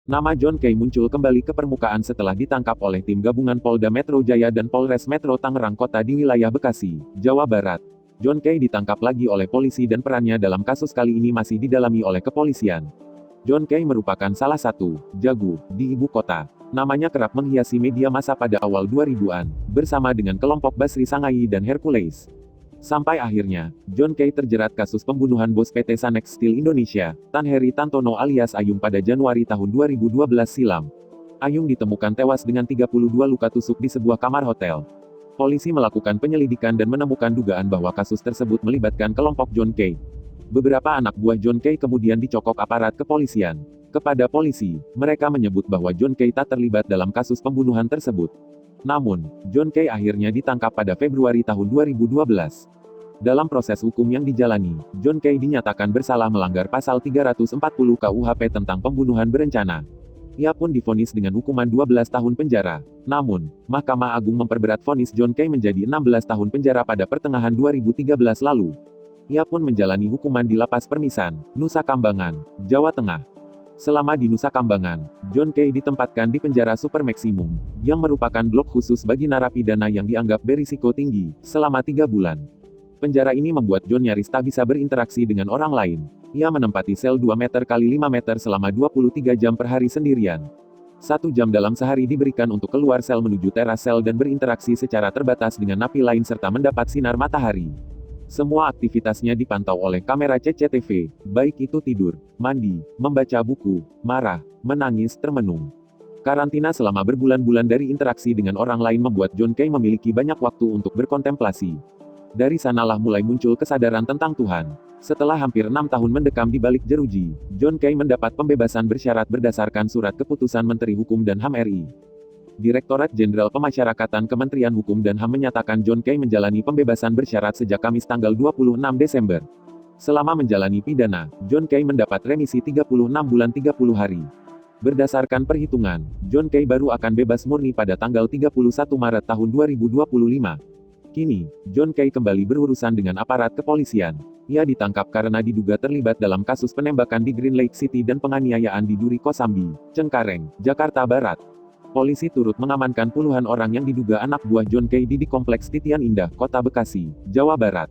Nama John Kay muncul kembali ke permukaan setelah ditangkap oleh tim gabungan Polda Metro Jaya dan Polres Metro Tangerang Kota di wilayah Bekasi, Jawa Barat. John Kay ditangkap lagi oleh polisi dan perannya dalam kasus kali ini masih didalami oleh kepolisian. John Kay merupakan salah satu jago di ibu kota. Namanya kerap menghiasi media massa pada awal 2000-an, bersama dengan kelompok Basri Sangai dan Hercules. Sampai akhirnya, John Kay terjerat kasus pembunuhan bos PT Sanex Steel Indonesia, Tan Heri Tantono alias Ayung pada Januari tahun 2012 silam. Ayung ditemukan tewas dengan 32 luka tusuk di sebuah kamar hotel. Polisi melakukan penyelidikan dan menemukan dugaan bahwa kasus tersebut melibatkan kelompok John Kay. Beberapa anak buah John Kay kemudian dicokok aparat kepolisian. Kepada polisi, mereka menyebut bahwa John Kay tak terlibat dalam kasus pembunuhan tersebut. Namun, John Kay akhirnya ditangkap pada Februari tahun 2012. Dalam proses hukum yang dijalani, John Kay dinyatakan bersalah melanggar pasal 340 KUHP tentang pembunuhan berencana. Ia pun divonis dengan hukuman 12 tahun penjara. Namun, Mahkamah Agung memperberat vonis John Kay menjadi 16 tahun penjara pada pertengahan 2013 lalu. Ia pun menjalani hukuman di Lapas Permisan, Nusa Kambangan, Jawa Tengah. Selama di Nusa Kambangan, John Kay ditempatkan di penjara super maksimum, yang merupakan blok khusus bagi narapidana yang dianggap berisiko tinggi, selama 3 bulan. Penjara ini membuat John nyaris tak bisa berinteraksi dengan orang lain. Ia menempati sel 2 meter kali 5 meter selama 23 jam per hari sendirian. 1 jam dalam sehari diberikan untuk keluar sel menuju teras sel dan berinteraksi secara terbatas dengan napi lain serta mendapat sinar matahari. Semua aktivitasnya dipantau oleh kamera CCTV, baik itu tidur, mandi, membaca buku, marah, menangis, termenung. Karantina selama berbulan-bulan dari interaksi dengan orang lain membuat John Kay memiliki banyak waktu untuk berkontemplasi. Dari sanalah mulai muncul kesadaran tentang Tuhan. Setelah hampir 6 tahun mendekam di balik jeruji, John Kay mendapat pembebasan bersyarat berdasarkan surat keputusan Menteri Hukum dan HAM RI. Direktorat Jenderal Pemasyarakatan Kementerian Hukum dan HAM menyatakan John Kay menjalani pembebasan bersyarat sejak Kamis tanggal 26 Desember. Selama menjalani pidana, John Kay mendapat remisi 36 bulan 30 hari. Berdasarkan perhitungan, John Kay baru akan bebas murni pada tanggal 31 Maret tahun 2025. Kini, John Kay kembali berurusan dengan aparat kepolisian. Ia ditangkap karena diduga terlibat dalam kasus penembakan di Green Lake City dan penganiayaan di Duri Kosambi, Cengkareng, Jakarta Barat. Polisi turut mengamankan puluhan orang yang diduga anak buah John Kay di Kompleks Titian Indah, Kota Bekasi, Jawa Barat.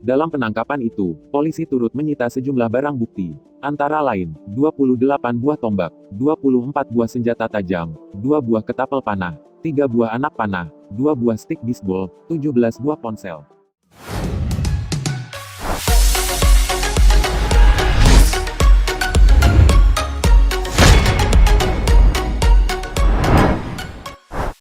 Dalam penangkapan itu, polisi turut menyita sejumlah barang bukti, antara lain, 28 buah tombak, 24 buah senjata tajam, 2 buah ketapel panah, 3 buah anak panah, 2 buah stik bisbol, 17 buah ponsel.